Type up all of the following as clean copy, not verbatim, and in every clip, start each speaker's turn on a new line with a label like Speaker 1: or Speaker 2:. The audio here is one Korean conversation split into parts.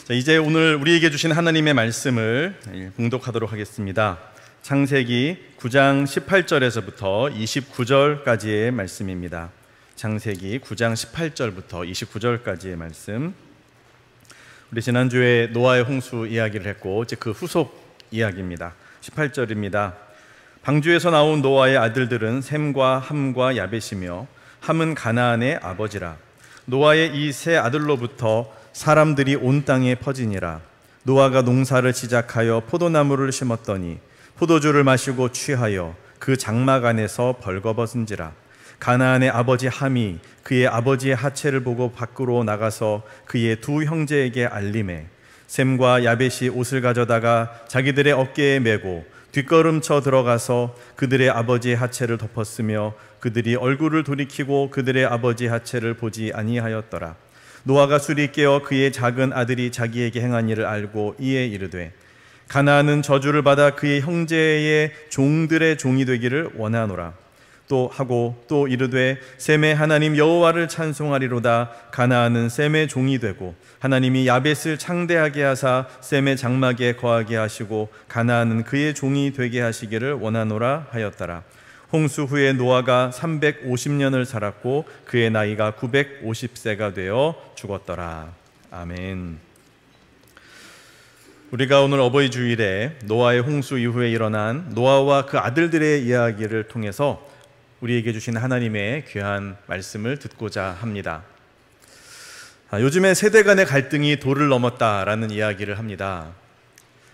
Speaker 1: 자, 이제 오늘 우리에게 주신 하나님의 말씀을 봉독하도록 하겠습니다. 창세기 9장 18절에서부터 29절까지의 말씀입니다. 창세기 9장 18절부터 29절까지의 말씀. 우리 지난주에 노아의 홍수 이야기를 했고 이제 그 후속 이야기입니다. 18절입니다. 방주에서 나온 노아의 아들들은 셈과 함과 야벳이며 함은 가나안의 아버지라. 노아의 이 세 아들로부터 사람들이 온 땅에 퍼지니라. 노아가 농사를 시작하여 포도나무를 심었더니 포도주를 마시고 취하여 그 장막 안에서 벌거벗은지라. 가나안의 아버지 함이 그의 아버지의 하체를 보고 밖으로 나가서 그의 두 형제에게 알림해 셈과 야벳이 옷을 가져다가 자기들의 어깨에 메고 뒷걸음쳐 들어가서 그들의 아버지의 하체를 덮었으며 그들이 얼굴을 돌이키고 그들의 아버지의 하체를 보지 아니하였더라. 노아가 술이 깨어 그의 작은 아들이 자기에게 행한 일을 알고 이에 이르되 가나안은 저주를 받아 그의 형제의 종들의 종이 되기를 원하노라. 또 이르되 셈의 하나님 여호와를 찬송하리로다. 가나안은 셈의 종이 되고 하나님이 야벳을 창대하게 하사 셈의 장막에 거하게 하시고 가나안은 그의 종이 되게 하시기를 원하노라 하였더라. 홍수 후에 노아가 350년을 살았고 그의 나이가 950세가 되어 죽었더라. 아멘. 우리가 오늘 어버이 주일에 노아의 홍수 이후에 일어난 노아와 그 아들들의 이야기를 통해서 우리에게 주신 하나님의 귀한 말씀을 듣고자 합니다. 요즘에 세대 간의 갈등이 도를 넘었다라는 이야기를 합니다.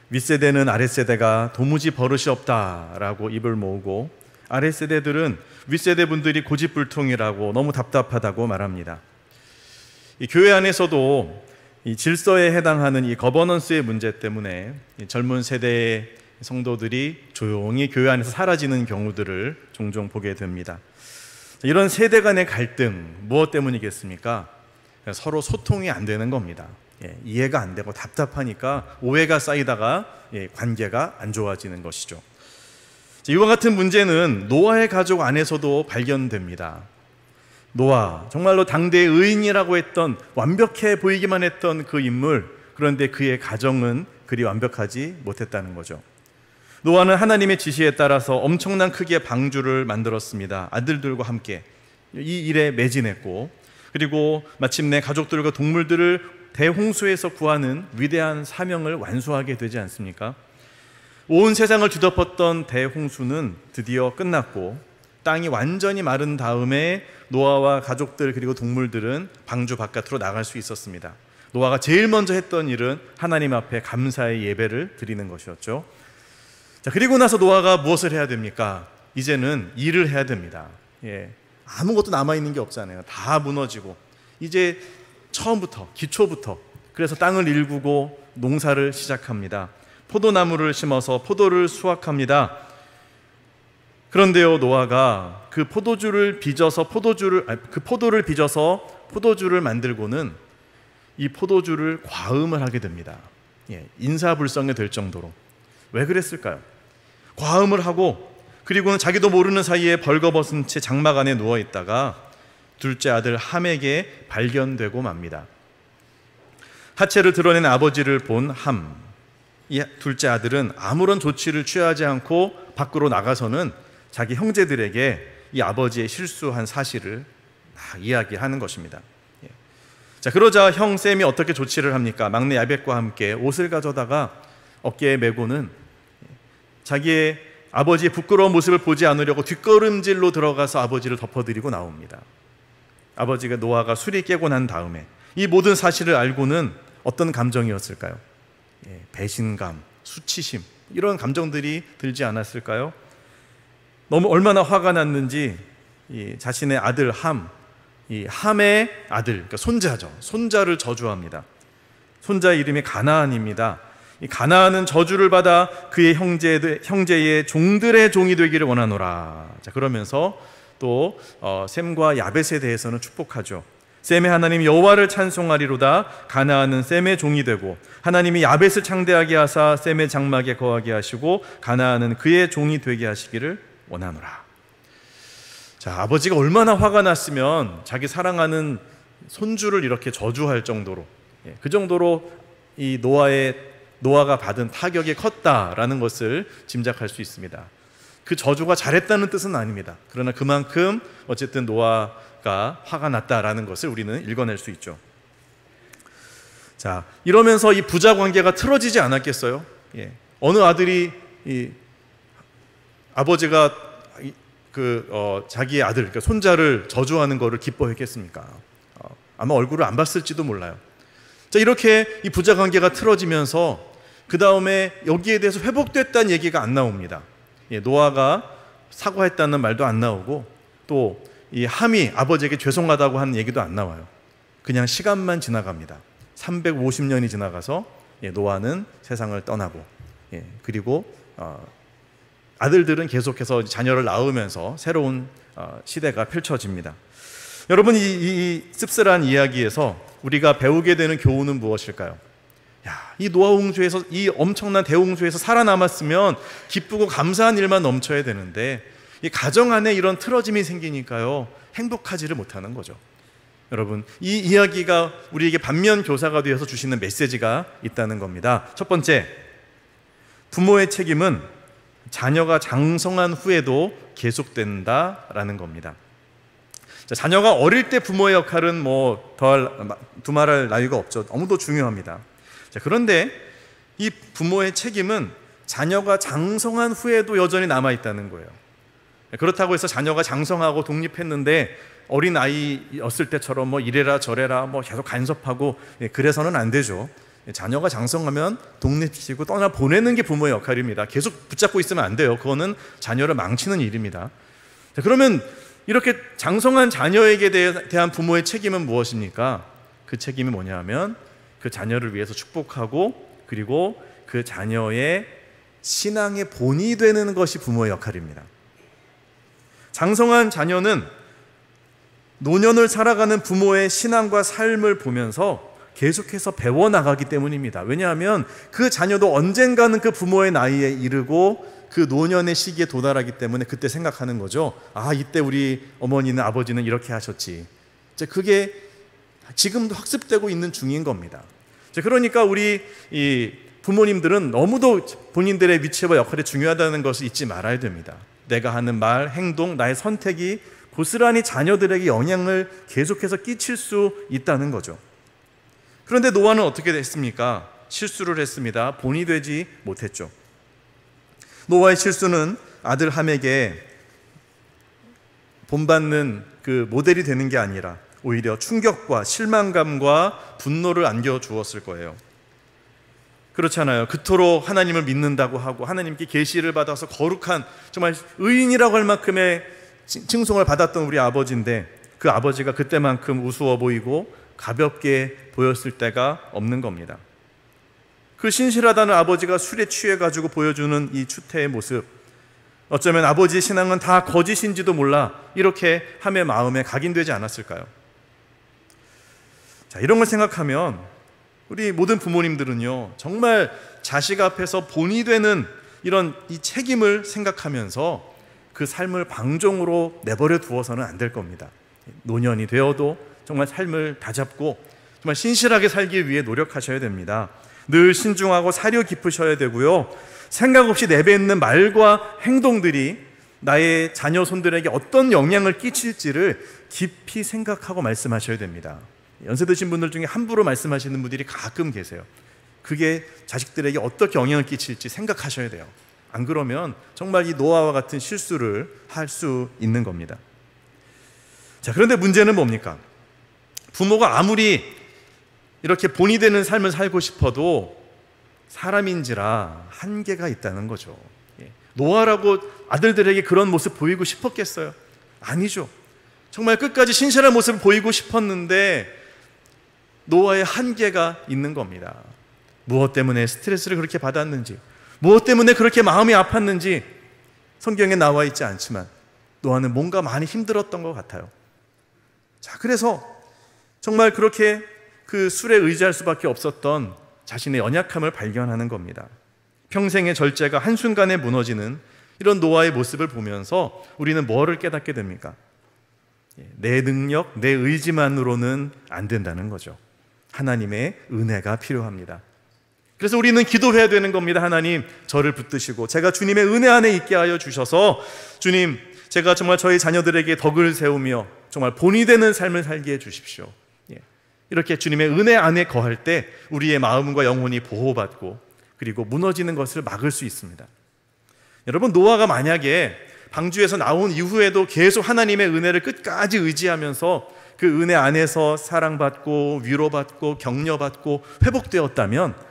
Speaker 1: 윗세대는 아랫세대가 도무지 버릇이 없다라고 입을 모으고 아랫세대들은 윗세대 분들이 고집불통이라고 너무 답답하다고 말합니다. 이 교회 안에서도 이 질서에 해당하는 이 거버넌스의 문제 때문에 이 젊은 세대의 성도들이 조용히 교회 안에서 사라지는 경우들을 종종 보게 됩니다. 이런 세대 간의 갈등 무엇 때문이겠습니까? 서로 소통이 안 되는 겁니다. 이해가 안 되고 답답하니까 오해가 쌓이다가 관계가 안 좋아지는 것이죠. 이와 같은 문제는 노아의 가족 안에서도 발견됩니다. 노아, 정말로 당대의 의인이라고 했던, 완벽해 보이기만 했던 그 인물, 그런데 그의 가정은 그리 완벽하지 못했다는 거죠. 노아는 하나님의 지시에 따라서 엄청난 크기의 방주를 만들었습니다. 아들들과 함께 이 일에 매진했고, 그리고 마침내 가족들과 동물들을 대홍수에서 구하는 위대한 사명을 완수하게 되지 않습니까? 온 세상을 뒤덮었던 대홍수는 드디어 끝났고 땅이 완전히 마른 다음에 노아와 가족들 그리고 동물들은 방주 바깥으로 나갈 수 있었습니다. 노아가 제일 먼저 했던 일은 하나님 앞에 감사의 예배를 드리는 것이었죠. 자, 그리고 나서 노아가 무엇을 해야 됩니까? 이제는 일을 해야 됩니다. 아무것도 남아있는 게 없잖아요. 다 무너지고 이제 처음부터, 기초부터, 그래서 땅을 일구고 농사를 시작합니다. 포도나무를 심어서 포도를 수확합니다. 그런데요, 노아가 그 포도를 빚어서 포도주를 만들고는 이 포도주를 과음을 하게 됩니다. 인사불성이 될 정도로. 왜 그랬을까요? 과음을 하고 그리고는 자기도 모르는 사이에 벌거벗은 채 장막 안에 누워 있다가 둘째 아들 함에게 발견되고 맙니다. 하체를 드러낸 아버지를 본 함, 이 둘째 아들은 아무런 조치를 취하지 않고 밖으로 나가서는 자기 형제들에게 이 아버지의 실수한 사실을 이야기하는 것입니다. 자, 그러자 형 셈이 어떻게 조치를 합니까? 막내 야벳과 함께 옷을 가져다가 어깨에 메고는 자기의 아버지의 부끄러운 모습을 보지 않으려고 뒷걸음질로 들어가서 아버지를 덮어드리고 나옵니다. 아버지가 노아가 술이 깨고 난 다음에 이 모든 사실을 알고는 어떤 감정이었을까요? 배신감, 수치심, 이런 감정들이 들지 않았을까요? 얼마나 화가 났는지 자신의 아들 이 함의 아들, 그러니까 손자죠. 손자를 저주합니다. 손자의 이름이 가나안입니다. 이 가나안은 저주를 받아 그의 형제의 종들의 종이 되기를 원하노라. 자, 그러면서 또 셈과 야벳에 대해서는 축복하죠. 셈의 하나님 여호와를 찬송하리로다. 가나안은 셈의 종이 되고 하나님이 야벳을 창대하게 하사 셈의 장막에 거하게 하시고 가나안은 그의 종이 되게 하시기를 원하노라. 자, 아버지가 얼마나 화가 났으면 자기 사랑하는 손주를 이렇게 저주할 정도로, 그 정도로 이 노아가 받은 타격이 컸다라는 것을 짐작할 수 있습니다. 그 저주가 잘했다는 뜻은 아닙니다. 그러나 그만큼 어쨌든 노아가 화가 났다라는 것을 우리는 읽어낼 수 있죠. 자, 이러면서 이 부자 관계가 틀어지지 않았겠어요? 어느 아들이 아버지가 자기의 아들, 그러니까 손자를 저주하는 것을 기뻐했겠습니까? 아마 얼굴을 안 봤을지도 몰라요. 자, 이렇게 이 부자 관계가 틀어지면서 그 다음에 여기에 대해서 회복됐다는 얘기가 안 나옵니다. 노아가 사과했다는 말도 안 나오고 또 이 함이 아버지에게 죄송하다고 하는 얘기도 안 나와요. 그냥 시간만 지나갑니다. 350년이 지나가서 노아는 세상을 떠나고, 그리고 아들들은 계속해서 자녀를 낳으면서 새로운 시대가 펼쳐집니다. 여러분, 이 씁쓸한 이야기에서 우리가 배우게 되는 교훈은 무엇일까요? 이 노아 홍수에서, 이 엄청난 대홍수에서 살아남았으면 기쁘고 감사한 일만 넘쳐야 되는데 이 가정 안에 이런 틀어짐이 생기니까요, 행복하지를 못하는 거죠. 여러분, 이 이야기가 우리에게 반면 교사가 되어서 주시는 메시지가 있다는 겁니다. 첫 번째, 부모의 책임은 자녀가 장성한 후에도 계속된다라는 겁니다. 자, 자녀가 어릴 때 부모의 역할은 두말할 나위가 없죠. 너무도 중요합니다. 자, 그런데 이 부모의 책임은 자녀가 장성한 후에도 여전히 남아있다는 거예요. 그렇다고 해서 자녀가 장성하고 독립했는데 어린 아이였을 때처럼 이래라 저래라 계속 간섭하고 그래서는 안 되죠. 자녀가 장성하면 독립시키고 떠나보내는 게 부모의 역할입니다. 계속 붙잡고 있으면 안 돼요. 그거는 자녀를 망치는 일입니다. 자, 그러면 이렇게 장성한 자녀에게 대한 부모의 책임은 무엇입니까? 그 책임이 뭐냐면 그 자녀를 위해서 축복하고 그리고 그 자녀의 신앙의 본이 되는 것이 부모의 역할입니다. 장성한 자녀는 노년을 살아가는 부모의 신앙과 삶을 보면서 계속해서 배워나가기 때문입니다. 왜냐하면 그 자녀도 언젠가는 그 부모의 나이에 이르고 그 노년의 시기에 도달하기 때문에 그때 생각하는 거죠. 이때 우리 어머니는 아버지는 이렇게 하셨지. 그게 지금도 학습되고 있는 중인 겁니다. 그러니까 우리 이 부모님들은 너무도 본인들의 위치와 역할이 중요하다는 것을 잊지 말아야 됩니다. 내가 하는 말, 행동, 나의 선택이 고스란히 자녀들에게 영향을 계속해서 끼칠 수 있다는 거죠. 그런데 노아는 어떻게 됐습니까? 실수를 했습니다. 본이 되지 못했죠. 노아의 실수는 아들 함에게 본받는 그 모델이 되는 게 아니라 오히려 충격과 실망감과 분노를 안겨주었을 거예요. 그렇잖아요. 그토록 하나님을 믿는다고 하고 하나님께 계시를 받아서 거룩한 정말 의인이라고 할 만큼의 칭송을 받았던 우리 아버지인데 그 아버지가 그때만큼 우스워 보이고 가볍게 보였을 때가 없는 겁니다. 그 신실하다는 아버지가 술에 취해가지고 보여주는 이 추태의 모습, 어쩌면 아버지의 신앙은 다 거짓인지도 몰라 이렇게 함의 마음에 각인되지 않았을까요? 자, 이런 걸 생각하면 우리 모든 부모님들은요, 정말 자식 앞에서 본이 되는 이런 이 책임을 생각하면서 그 삶을 방종으로 내버려 두어서는 안 될 겁니다. 노년이 되어도 정말 삶을 다잡고 정말 신실하게 살기 위해 노력하셔야 됩니다. 늘 신중하고 사려 깊으셔야 되고요, 생각 없이 내뱉는 말과 행동들이 나의 자녀 손들에게 어떤 영향을 끼칠지를 깊이 생각하고 말씀하셔야 됩니다. 연세 드신 분들 중에 함부로 말씀하시는 분들이 가끔 계세요. 그게 자식들에게 어떻게 영향을 끼칠지 생각하셔야 돼요. 안 그러면 정말 이 노아와 같은 실수를 할 수 있는 겁니다. 자, 그런데 문제는 뭡니까? 부모가 아무리 이렇게 본이 되는 삶을 살고 싶어도 사람인지라 한계가 있다는 거죠. 노아라고 아들들에게 그런 모습 보이고 싶었겠어요? 아니죠. 정말 끝까지 신실한 모습을 보이고 싶었는데 노아의 한계가 있는 겁니다. 무엇 때문에 스트레스를 그렇게 받았는지, 무엇 때문에 그렇게 마음이 아팠는지 성경에 나와 있지 않지만 노아는 뭔가 많이 힘들었던 것 같아요. 자, 그래서 정말 그렇게 그 술에 의지할 수밖에 없었던 자신의 연약함을 발견하는 겁니다. 평생의 절제가 한순간에 무너지는 이런 노아의 모습을 보면서 우리는 뭐를 깨닫게 됩니까? 내 능력, 내 의지만으로는 안 된다는 거죠. 하나님의 은혜가 필요합니다. 그래서 우리는 기도해야 되는 겁니다. 하나님, 저를 붙드시고 제가 주님의 은혜 안에 있게 하여 주셔서 주님, 제가 정말 저희 자녀들에게 덕을 세우며 정말 본이 되는 삶을 살게 해주십시오. 이렇게 주님의 은혜 안에 거할 때 우리의 마음과 영혼이 보호받고 그리고 무너지는 것을 막을 수 있습니다. 여러분, 노아가 만약에 방주에서 나온 이후에도 계속 하나님의 은혜를 끝까지 의지하면서 그 은혜 안에서 사랑받고 위로받고 격려받고 회복되었다면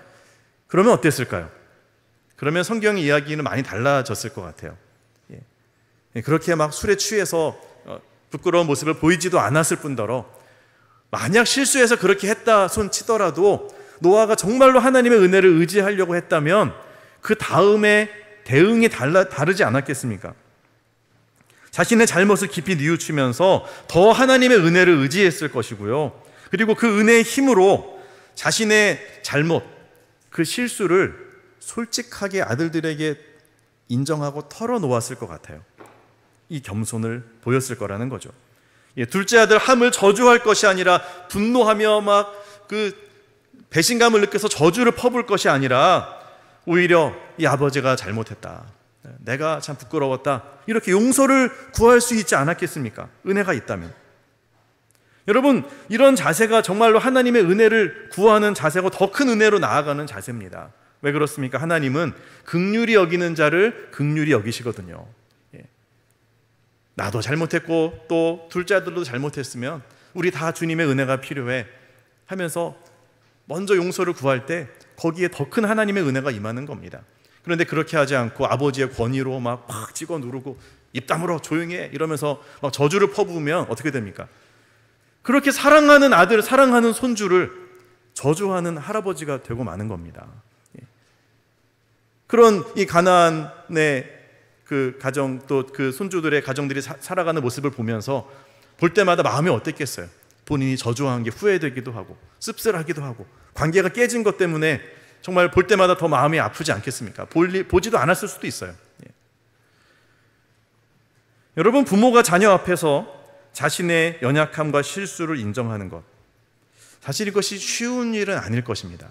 Speaker 1: 그러면 어땠을까요? 그러면 성경의 이야기는 많이 달라졌을 것 같아요. 그렇게 막 술에 취해서 부끄러운 모습을 보이지도 않았을 뿐더러 만약 실수해서 그렇게 했다 손 치더라도 노아가 정말로 하나님의 은혜를 의지하려고 했다면 그 다음에 대응이 다르지 않았겠습니까? 자신의 잘못을 깊이 뉘우치면서 더 하나님의 은혜를 의지했을 것이고요. 그리고 그 은혜의 힘으로 자신의 잘못, 그 실수를 솔직하게 아들들에게 인정하고 털어놓았을 것 같아요. 이 겸손을 보였을 거라는 거죠. 둘째 아들 함을 저주할 것이 아니라 분노하며 막 그 배신감을 느껴서 저주를 퍼부을 것이 아니라 오히려 이 아버지가 잘못했다, 내가 참 부끄러웠다, 이렇게 용서를 구할 수 있지 않았겠습니까? 은혜가 있다면. 여러분, 이런 자세가 정말로 하나님의 은혜를 구하는 자세고 더 큰 은혜로 나아가는 자세입니다. 왜 그렇습니까? 하나님은 긍휼히 여기는 자를 긍휼히 여기시거든요. 나도 잘못했고 또 둘째 아들도 잘못했으면 우리 다 주님의 은혜가 필요해 하면서 먼저 용서를 구할 때 거기에 더 큰 하나님의 은혜가 임하는 겁니다. 그런데 그렇게 하지 않고 아버지의 권위로 막 찍어 누르고 입 다물어 조용히 해 이러면서 막 저주를 퍼부으면 어떻게 됩니까? 그렇게 사랑하는 아들, 사랑하는 손주를 저주하는 할아버지가 되고 마는 겁니다. 그런 이 가나안의 그 가정, 또 그 손주들의 가정들이 살아가는 모습을 보면서 볼 때마다 마음이 어땠겠어요? 본인이 저주한 게 후회되기도 하고 씁쓸하기도 하고 관계가 깨진 것 때문에 정말 볼 때마다 더 마음이 아프지 않겠습니까? 보지도 않았을 수도 있어요. 여러분, 부모가 자녀 앞에서 자신의 연약함과 실수를 인정하는 것, 사실 이것이 쉬운 일은 아닐 것입니다.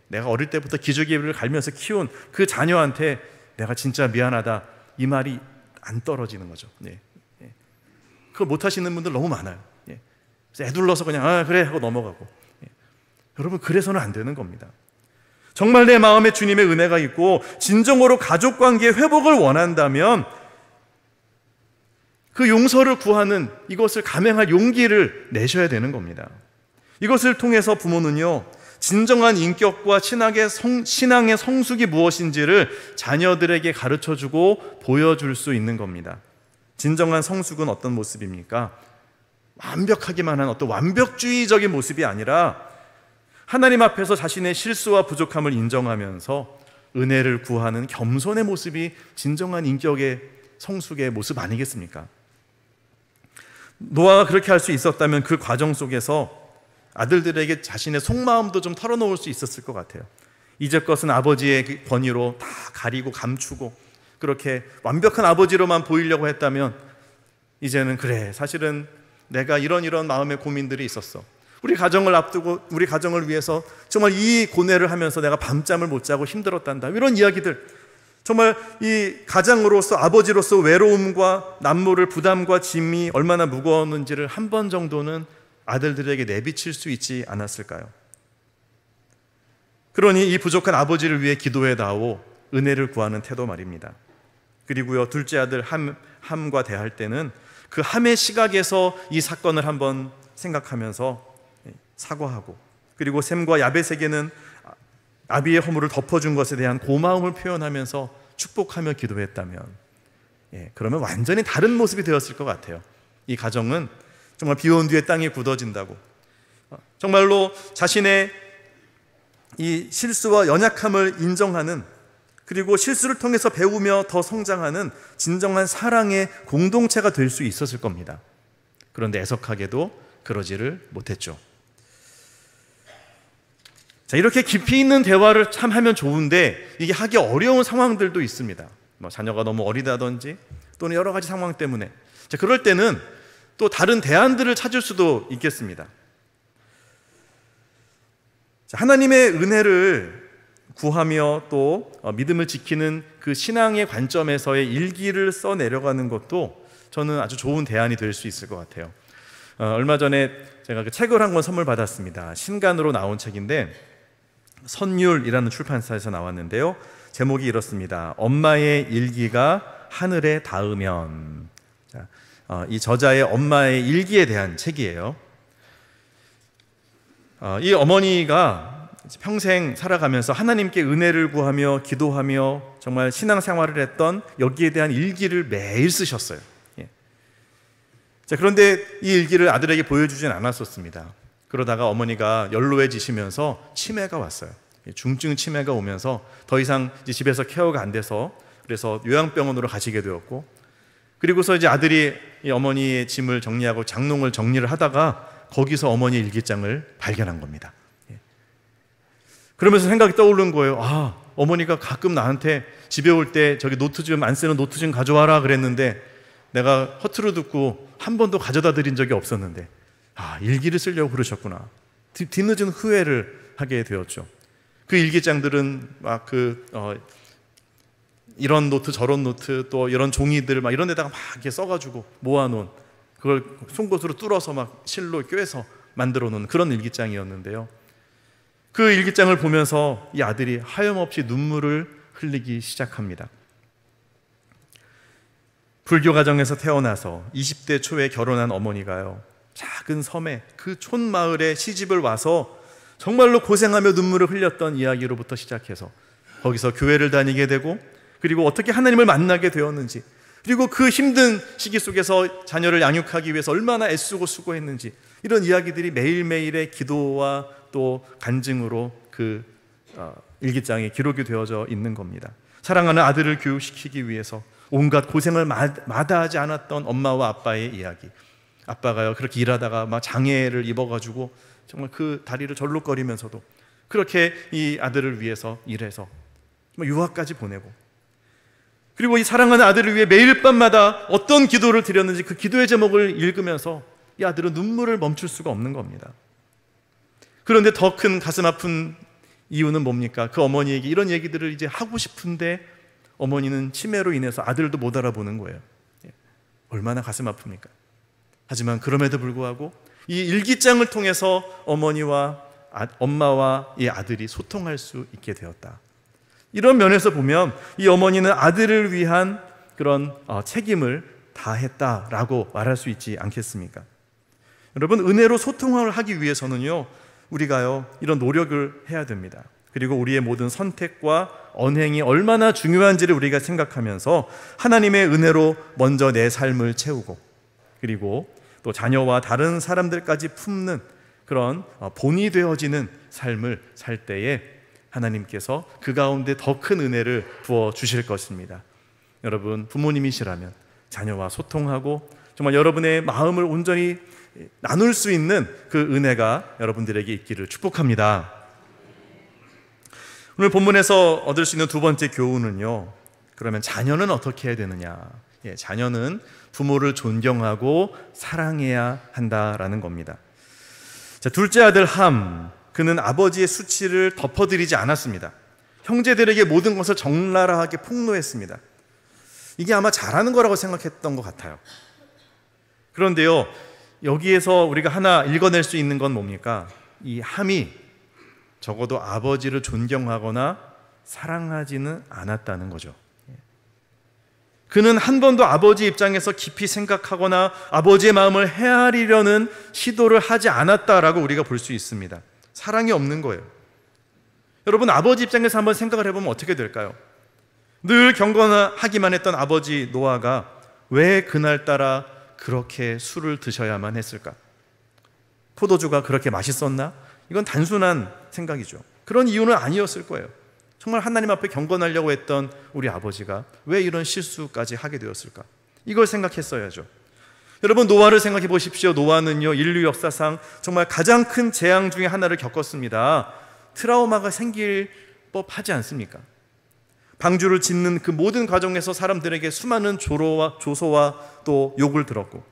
Speaker 1: 내가 어릴 때부터 기저귀를 갈면서 키운 그 자녀한테 내가 진짜 미안하다, 이 말이 안 떨어지는 거죠. 그걸 못하시는 분들 너무 많아요. 그래서 애둘러서 그냥 그래 하고 넘어가고. 여러분, 그래서는 안 되는 겁니다. 정말 내 마음에 주님의 은혜가 있고 진정으로 가족관계의 회복을 원한다면 그 용서를 구하는 이것을 감행할 용기를 내셔야 되는 겁니다. 이것을 통해서 부모는요, 진정한 인격과 신앙의 성숙이 무엇인지를 자녀들에게 가르쳐주고 보여줄 수 있는 겁니다. 진정한 성숙은 어떤 모습입니까? 완벽하기만 한 어떤 완벽주의적인 모습이 아니라 하나님 앞에서 자신의 실수와 부족함을 인정하면서 은혜를 구하는 겸손의 모습이 진정한 인격의 성숙의 모습 아니겠습니까? 노아가 그렇게 할 수 있었다면 그 과정 속에서 아들들에게 자신의 속마음도 좀 털어놓을 수 있었을 것 같아요. 이제껏은 아버지의 권위로 다 가리고 감추고 그렇게 완벽한 아버지로만 보이려고 했다면 이제는 그래, 사실은 내가 이런 마음의 고민들이 있었어. 우리 가정을 앞두고 우리 가정을 위해서 정말 이 고뇌를 하면서 내가 밤잠을 못 자고 힘들었단다, 이런 이야기들, 정말 이 가장으로서 아버지로서 외로움과 남모를 부담과 짐이 얼마나 무거웠는지를 한 번 정도는 아들들에게 내비칠 수 있지 않았을까요? 그러니 이 부족한 아버지를 위해 기도해다오 은혜를 구하는 태도 말입니다. 그리고요, 둘째 아들 함과 대할 때는 그 함의 시각에서 이 사건을 한번 생각하면서 사과하고, 그리고 셈과 야벳에게는 아비의 허물을 덮어준 것에 대한 고마움을 표현하면서 축복하며 기도했다면, 그러면 완전히 다른 모습이 되었을 것 같아요. 이 가정은 정말 비온 뒤에 땅이 굳어진다고, 정말로 자신의 이 실수와 연약함을 인정하는, 그리고 실수를 통해서 배우며 더 성장하는 진정한 사랑의 공동체가 될 수 있었을 겁니다. 그런데 애석하게도 그러지를 못했죠. 자, 이렇게 깊이 있는 대화를 참 하면 좋은데 이게 하기 어려운 상황들도 있습니다. 자녀가 너무 어리다든지 또는 여러 가지 상황 때문에. 자, 그럴 때는 또 다른 대안들을 찾을 수도 있겠습니다. 자, 하나님의 은혜를 구하며 또 믿음을 지키는 그 신앙의 관점에서의 일기를 써 내려가는 것도 저는 아주 좋은 대안이 될 수 있을 것 같아요. 얼마 전에 제가 그 책을 한 권 선물 받았습니다. 신간으로 나온 책인데 선율이라는 출판사에서 나왔는데요. 제목이 이렇습니다. 엄마의 일기가 하늘에 닿으면. 자, 이 저자의 엄마의 일기에 대한 책이에요. 이 어머니가 평생 살아가면서 하나님께 은혜를 구하며 기도하며 정말 신앙생활을 했던 여기에 대한 일기를 매일 쓰셨어요. 자, 그런데 이 일기를 아들에게 보여주진 않았었습니다. 그러다가 어머니가 연로해지시면서 치매가 왔어요. 중증 치매가 오면서 더 이상 이제 집에서 케어가 안 돼서 그래서 요양병원으로 가시게 되었고, 그리고서 이제 아들이 이 어머니의 짐을 정리하고 장롱을 정리를 하다가 거기서 어머니 일기장을 발견한 겁니다. 그러면서 생각이 떠오른 거예요. 아, 어머니가 가끔 나한테 집에 올 때 저기 노트 좀 안 쓰는 노트 좀 가져와라 그랬는데 내가 허투루 듣고 한 번도 가져다 드린 적이 없었는데, 아, 일기를 쓰려고 그러셨구나. 뒤늦은 후회를 하게 되었죠. 그 일기장들은 막 이런 노트 저런 노트 또 이런 종이들 막 이런 데다가 막 이렇게 써가지고 모아놓은, 그걸 송곳으로 뚫어서 막 실로 꿰서 만들어 놓은 그런 일기장이었는데요. 그 일기장을 보면서 이 아들이 하염없이 눈물을 흘리기 시작합니다. 불교 가정에서 태어나서 20대 초에 결혼한 어머니가요, 작은 섬에 그 촌마을에 시집을 와서 정말로 고생하며 눈물을 흘렸던 이야기로부터 시작해서 거기서 교회를 다니게 되고, 그리고 어떻게 하나님을 만나게 되었는지, 그리고 그 힘든 시기 속에서 자녀를 양육하기 위해서 얼마나 애쓰고 수고했는지, 이런 이야기들이 매일매일의 기도와 또 간증으로 그 일기장에 기록이 되어져 있는 겁니다. 사랑하는 아들을 교육시키기 위해서 온갖 고생을 마다하지 않았던 엄마와 아빠의 이야기. 아빠가요 그렇게 일하다가 막 장애를 입어가지고 정말 그 다리를 절룩거리면서도 그렇게 이 아들을 위해서 일해서 유학까지 보내고, 그리고 이 사랑하는 아들을 위해 매일 밤마다 어떤 기도를 드렸는지 그 기도의 제목을 읽으면서 이 아들은 눈물을 멈출 수가 없는 겁니다. 그런데 더 큰 가슴 아픈 이유는 뭡니까? 그 어머니에게 이런 얘기들을 이제 하고 싶은데 어머니는 치매로 인해서 아들도 못 알아보는 거예요. 얼마나 가슴 아픕니까? 하지만 그럼에도 불구하고 이 일기장을 통해서 어머니와 엄마와 이 아들이 소통할 수 있게 되었다. 이런 면에서 보면 이 어머니는 아들을 위한 그런 책임을 다했다라고 말할 수 있지 않겠습니까? 여러분, 은혜로 소통을 하기 위해서는요, 우리가요 이런 노력을 해야 됩니다. 그리고 우리의 모든 선택과 언행이 얼마나 중요한지를 우리가 생각하면서 하나님의 은혜로 먼저 내 삶을 채우고, 그리고 또 자녀와 다른 사람들까지 품는 그런 본이 되어지는 삶을 살 때에 하나님께서 그 가운데 더 큰 은혜를 부어 주실 것입니다. 여러분, 부모님이시라면 자녀와 소통하고 정말 여러분의 마음을 온전히 나눌 수 있는 그 은혜가 여러분들에게 있기를 축복합니다. 오늘 본문에서 얻을 수 있는 두 번째 교훈은요, 그러면 자녀는 어떻게 해야 되느냐? 자녀는 부모를 존경하고 사랑해야 한다라는 겁니다. 자, 둘째 아들 함, 그는 아버지의 수치를 덮어드리지 않았습니다. 형제들에게 모든 것을 적나라하게 폭로했습니다. 이게 아마 잘하는 거라고 생각했던 것 같아요. 그런데요, 여기에서 우리가 하나 읽어낼 수 있는 건 뭡니까? 이 함이 적어도 아버지를 존경하거나 사랑하지는 않았다는 거죠. 그는 한 번도 아버지 입장에서 깊이 생각하거나 아버지의 마음을 헤아리려는 시도를 하지 않았다라고 우리가 볼 수 있습니다. 사랑이 없는 거예요. 여러분, 아버지 입장에서 한번 생각을 해보면 어떻게 될까요? 늘 경건하기만 했던 아버지 노아가 왜 그날따라 그렇게 술을 드셔야만 했을까? 포도주가 그렇게 맛있었나? 이건 단순한 생각이죠. 그런 이유는 아니었을 거예요. 정말 하나님 앞에 경건하려고 했던 우리 아버지가 왜 이런 실수까지 하게 되었을까? 이걸 생각했어야죠. 여러분, 노아를 생각해 보십시오. 노아는요, 인류 역사상 정말 가장 큰 재앙 중에 하나를 겪었습니다. 트라우마가 생길 법하지 않습니까? 방주를 짓는 그 모든 과정에서 사람들에게 수많은 조소와 또 욕을 들었고,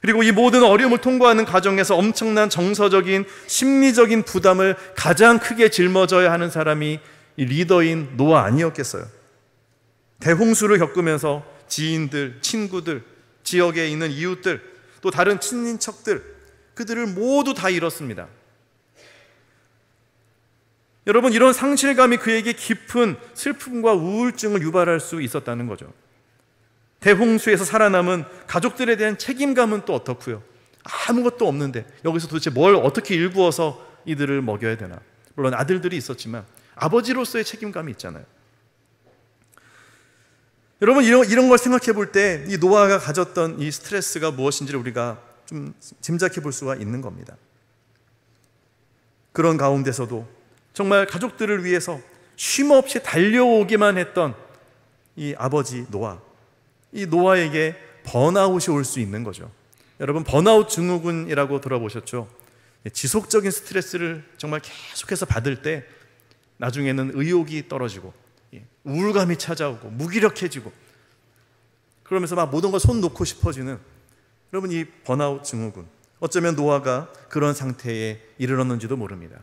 Speaker 1: 그리고 이 모든 어려움을 통과하는 과정에서 엄청난 정서적인 심리적인 부담을 가장 크게 짊어져야 하는 사람이 이 리더인 노아 아니었겠어요? 대홍수를 겪으면서 지인들, 친구들, 지역에 있는 이웃들, 또 다른 친인척들, 그들을 모두 다 잃었습니다. 여러분, 이런 상실감이 그에게 깊은 슬픔과 우울증을 유발할 수 있었다는 거죠. 대홍수에서 살아남은 가족들에 대한 책임감은 또 어떻고요? 아무것도 없는데 여기서 도대체 뭘 어떻게 일구어서 이들을 먹여야 되나? 물론 아들들이 있었지만 아버지로서의 책임감이 있잖아요. 여러분, 이런 걸 생각해 볼 때 이 노아가 가졌던 이 스트레스가 무엇인지를 우리가 좀 짐작해 볼 수가 있는 겁니다. 그런 가운데서도 정말 가족들을 위해서 쉼없이 달려오기만 했던 이 아버지 노아, 이 노아에게 번아웃이 올 수 있는 거죠. 여러분, 번아웃 증후군이라고 들어보셨죠? 지속적인 스트레스를 정말 계속해서 받을 때 나중에는 의욕이 떨어지고 우울감이 찾아오고 무기력해지고 그러면서 막 모든 걸 손 놓고 싶어지는, 여러분, 이 번아웃 증후군, 어쩌면 노아가 그런 상태에 이르렀는지도 모릅니다.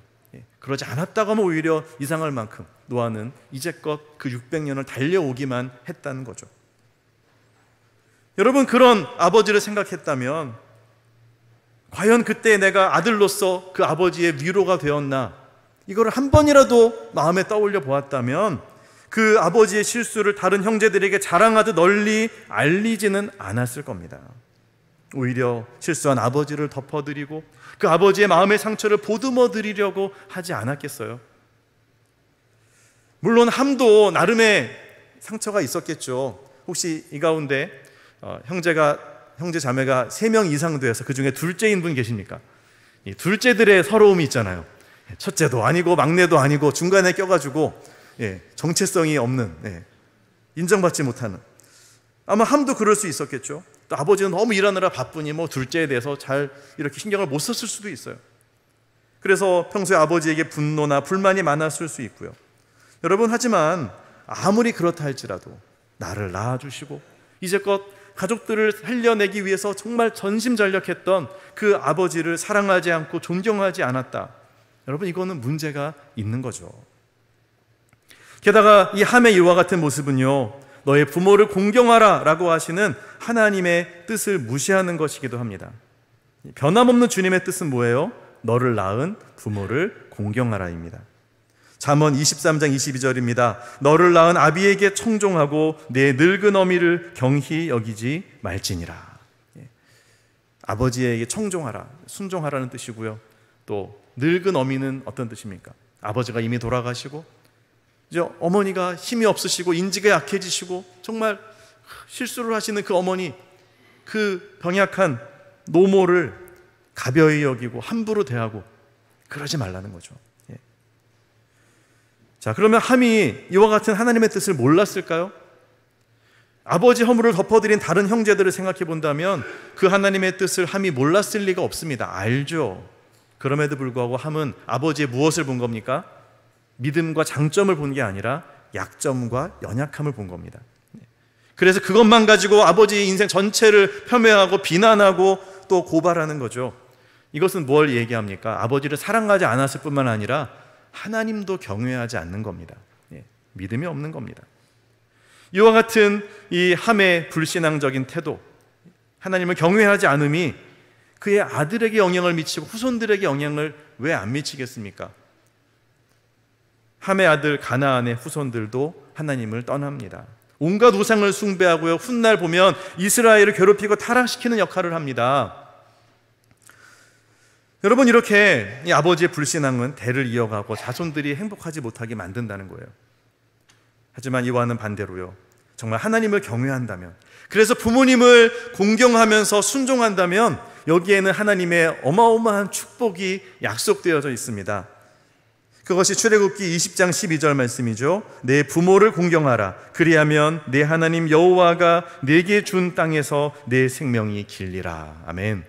Speaker 1: 그러지 않았다고 하면 오히려 이상할 만큼 노아는 이제껏 그 600년을 달려오기만 했다는 거죠. 여러분, 그런 아버지를 생각했다면 과연 그때 내가 아들로서 그 아버지의 위로가 되었나, 이거를 한 번이라도 마음에 떠올려 보았다면 그 아버지의 실수를 다른 형제들에게 자랑하듯 널리 알리지는 않았을 겁니다. 오히려 실수한 아버지를 덮어드리고 그 아버지의 마음의 상처를 보듬어 드리려고 하지 않았겠어요? 물론 함도 나름의 상처가 있었겠죠. 혹시 이 가운데 형제 자매가 3명 이상 돼서 그 중에 둘째인 분 계십니까? 이 둘째들의 서러움이 있잖아요. 첫째도 아니고 막내도 아니고 중간에 껴가지고 정체성이 없는, 인정받지 못하는, 아마 함도 그럴 수 있었겠죠. 또 아버지는 너무 일하느라 바쁘니 둘째에 대해서 잘 이렇게 신경을 못 썼을 수도 있어요. 그래서 평소에 아버지에게 분노나 불만이 많았을 수 있고요. 여러분, 하지만 아무리 그렇다 할지라도 나를 낳아주시고 이제껏 가족들을 살려내기 위해서 정말 전심전력했던 그 아버지를 사랑하지 않고 존경하지 않았다, 여러분, 이거는 문제가 있는 거죠. 게다가 이 함의 이와 같은 모습은요, 너의 부모를 공경하라 라고 하시는 하나님의 뜻을 무시하는 것이기도 합니다. 변함없는 주님의 뜻은 뭐예요? 너를 낳은 부모를 공경하라입니다. 잠언 23장 22절입니다. 너를 낳은 아비에게 청종하고 내 늙은 어미를 경히 여기지 말지니라. 아버지에게 청종하라, 순종하라는 뜻이고요. 또 늙은 어미는 어떤 뜻입니까? 아버지가 이미 돌아가시고 이제 어머니가 힘이 없으시고 인지가 약해지시고 정말 실수를 하시는 그 어머니, 그 병약한 노모를 가벼이 여기고 함부로 대하고 그러지 말라는 거죠. 자, 그러면 함이 이와 같은 하나님의 뜻을 몰랐을까요? 아버지 허물을 덮어드린 다른 형제들을 생각해 본다면 그 하나님의 뜻을 함이 몰랐을 리가 없습니다. 알죠. 그럼에도 불구하고 함은 아버지의 무엇을 본 겁니까? 믿음과 장점을 본 게 아니라 약점과 연약함을 본 겁니다. 그래서 그것만 가지고 아버지의 인생 전체를 폄훼하고 비난하고 또 고발하는 거죠. 이것은 뭘 얘기합니까? 아버지를 사랑하지 않았을 뿐만 아니라 하나님도 경외하지 않는 겁니다. 믿음이 없는 겁니다. 이와 같은 이 함의 불신앙적인 태도, 하나님을 경외하지 않음이 그의 아들에게 영향을 미치고 후손들에게 영향을 왜 안 미치겠습니까? 함의 아들 가나안의 후손들도 하나님을 떠납니다. 온갖 우상을 숭배하고요, 훗날 보면 이스라엘을 괴롭히고 타락시키는 역할을 합니다. 여러분, 이렇게 이 아버지의 불신앙은 대를 이어가고 자손들이 행복하지 못하게 만든다는 거예요. 하지만 이와는 반대로요, 정말 하나님을 경외한다면, 그래서 부모님을 공경하면서 순종한다면 여기에는 하나님의 어마어마한 축복이 약속되어져 있습니다. 그것이 출애굽기 20장 12절 말씀이죠. 내 부모를 공경하라. 그리하면 내 하나님 여호와가 내게 준 땅에서 내 생명이 길리라. 아멘.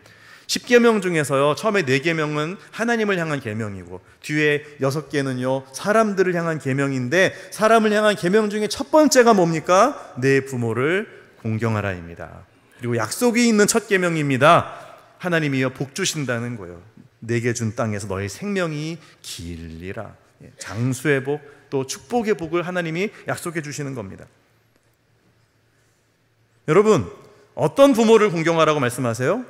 Speaker 1: 10계명 중에서요, 처음에 4계명은 하나님을 향한 계명이고 뒤에 6개는요 사람들을 향한 계명인데, 사람을 향한 계명 중에 첫 번째가 뭡니까? 내 부모를 공경하라입니다. 그리고 약속이 있는 첫 계명입니다. 하나님이여 복 주신다는 거예요. 내게 준 땅에서 너의 생명이 길리라. 장수의 복, 또 축복의 복을 하나님이 약속해 주시는 겁니다. 여러분, 어떤 부모를 공경하라고 말씀하세요?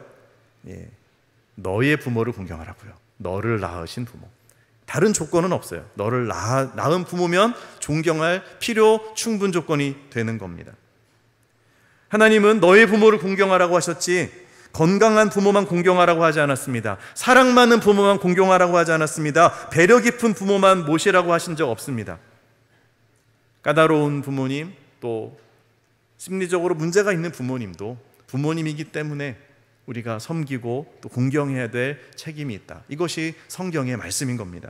Speaker 1: 너의 부모를 공경하라고요. 너를 낳으신 부모. 다른 조건은 없어요. 너를 낳은 부모면 존경할 필요 충분 조건이 되는 겁니다. 하나님은 너의 부모를 공경하라고 하셨지 건강한 부모만 공경하라고 하지 않았습니다. 사랑 많은 부모만 공경하라고 하지 않았습니다. 배려 깊은 부모만 모시라고 하신 적 없습니다. 까다로운 부모님, 또 심리적으로 문제가 있는 부모님도 부모님이기 때문에 우리가 섬기고 또 공경해야 될 책임이 있다. 이것이 성경의 말씀인 겁니다.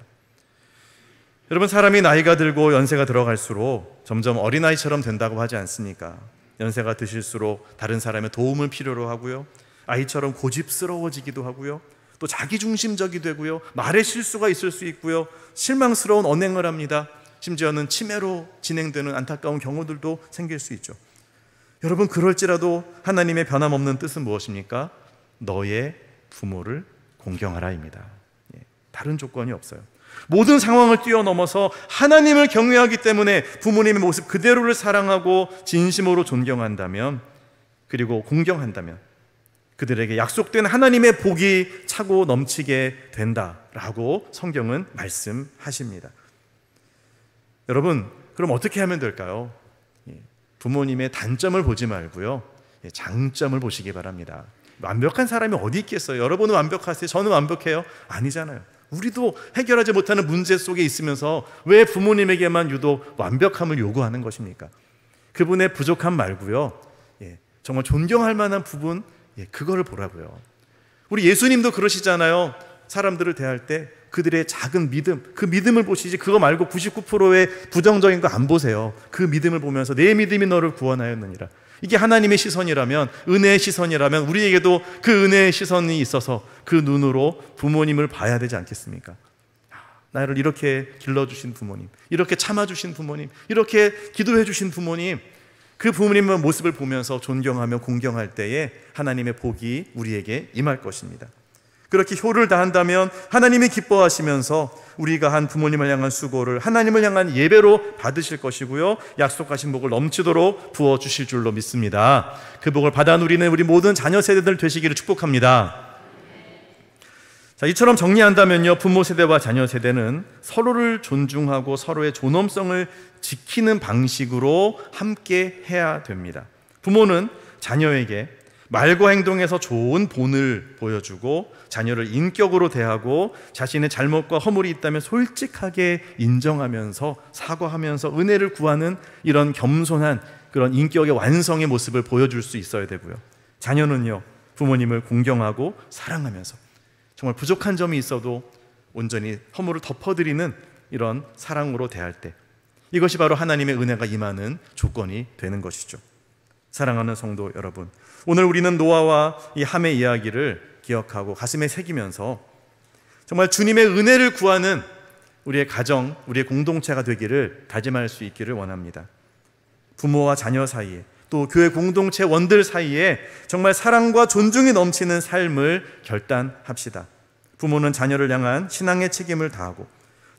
Speaker 1: 여러분, 사람이 나이가 들고 연세가 들어갈수록 점점 어린아이처럼 된다고 하지 않습니까? 연세가 드실수록 다른 사람의 도움을 필요로 하고요, 아이처럼 고집스러워지기도 하고요, 또 자기중심적이 되고요, 말에 실수가 있을 수 있고요, 실망스러운 언행을 합니다. 심지어는 치매로 진행되는 안타까운 경우들도 생길 수 있죠. 여러분, 그럴지라도 하나님의 변함없는 뜻은 무엇입니까? 너의 부모를 공경하라입니다. 다른 조건이 없어요. 모든 상황을 뛰어넘어서 하나님을 경외하기 때문에 부모님의 모습 그대로를 사랑하고 진심으로 존경한다면, 그리고 공경한다면 그들에게 약속된 하나님의 복이 차고 넘치게 된다라고 성경은 말씀하십니다. 여러분, 그럼 어떻게 하면 될까요? 부모님의 단점을 보지 말고요, 장점을 보시기 바랍니다. 완벽한 사람이 어디 있겠어요? 여러분은 완벽하세요? 저는 완벽해요? 아니잖아요. 우리도 해결하지 못하는 문제 속에 있으면서 왜 부모님에게만 유독 완벽함을 요구하는 것입니까? 그분의 부족함 말고요, 정말 존경할 만한 부분, 그거를 보라고요. 우리 예수님도 그러시잖아요. 사람들을 대할 때 그들의 작은 믿음, 그 믿음을 보시지 그거 말고 99%의 부정적인 거 안 보세요. 그 믿음을 보면서 내 믿음이 너를 구원하였느니라. 이게 하나님의 시선이라면, 은혜의 시선이라면 우리에게도 그 은혜의 시선이 있어서 그 눈으로 부모님을 봐야 되지 않겠습니까? 나를 이렇게 길러주신 부모님, 이렇게 참아주신 부모님, 이렇게 기도해주신 부모님, 그 부모님의 모습을 보면서 존경하며 공경할 때에 하나님의 복이 우리에게 임할 것입니다. 그렇게 효를 다한다면 하나님이 기뻐하시면서 우리가 한 부모님을 향한 수고를 하나님을 향한 예배로 받으실 것이고요, 약속하신 복을 넘치도록 부어주실 줄로 믿습니다. 그 복을 받아 누리는 우리 모든 자녀 세대들 되시기를 축복합니다. 자, 이처럼 정리한다면요, 부모 세대와 자녀 세대는 서로를 존중하고 서로의 존엄성을 지키는 방식으로 함께 해야 됩니다. 부모는 자녀에게 말과 행동에서 좋은 본을 보여주고 자녀를 인격으로 대하고 자신의 잘못과 허물이 있다면 솔직하게 인정하면서 사과하면서 은혜를 구하는 이런 겸손한 그런 인격의 완성의 모습을 보여줄 수 있어야 되고요, 자녀는요, 부모님을 공경하고 사랑하면서 정말 부족한 점이 있어도 온전히 허물을 덮어드리는 이런 사랑으로 대할 때, 이것이 바로 하나님의 은혜가 임하는 조건이 되는 것이죠. 사랑하는 성도 여러분, 오늘 우리는 노아와 이 함의 이야기를 기억하고 가슴에 새기면서 정말 주님의 은혜를 구하는 우리의 가정, 우리의 공동체가 되기를 다짐할 수 있기를 원합니다. 부모와 자녀 사이에, 또 교회 공동체 원들 사이에 정말 사랑과 존중이 넘치는 삶을 결단합시다. 부모는 자녀를 향한 신앙의 책임을 다하고,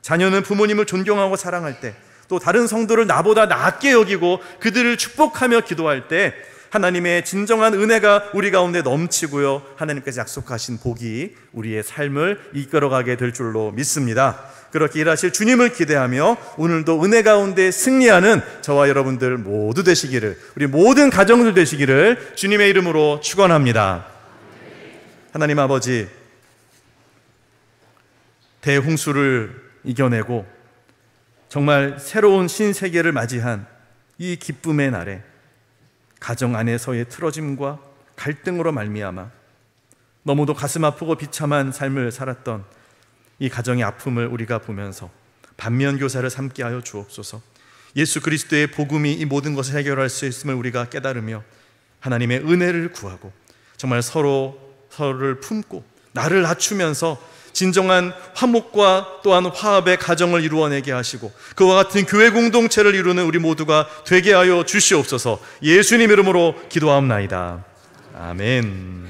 Speaker 1: 자녀는 부모님을 존경하고 사랑할 때, 또 다른 성도를 나보다 낫게 여기고 그들을 축복하며 기도할 때 하나님의 진정한 은혜가 우리 가운데 넘치고요, 하나님께서 약속하신 복이 우리의 삶을 이끌어가게 될 줄로 믿습니다. 그렇게 일하실 주님을 기대하며 오늘도 은혜 가운데 승리하는 저와 여러분들 모두 되시기를, 우리 모든 가정들 되시기를 주님의 이름으로 축원합니다. 하나님 아버지, 대홍수를 이겨내고 정말 새로운 신세계를 맞이한 이 기쁨의 날에 가정 안에서의 틀어짐과 갈등으로 말미암아 너무도 가슴 아프고 비참한 삶을 살았던 이 가정의 아픔을 우리가 보면서 반면교사를 삼게 하여 주옵소서. 예수 그리스도의 복음이 이 모든 것을 해결할 수 있음을 우리가 깨달으며 하나님의 은혜를 구하고 정말 서로를 품고 나를 낮추면서 진정한 화목과 또한 화합의 가정을 이루어내게 하시고 그와 같은 교회 공동체를 이루는 우리 모두가 되게 하여 주시옵소서. 예수님 이름으로 기도하옵나이다. 아멘.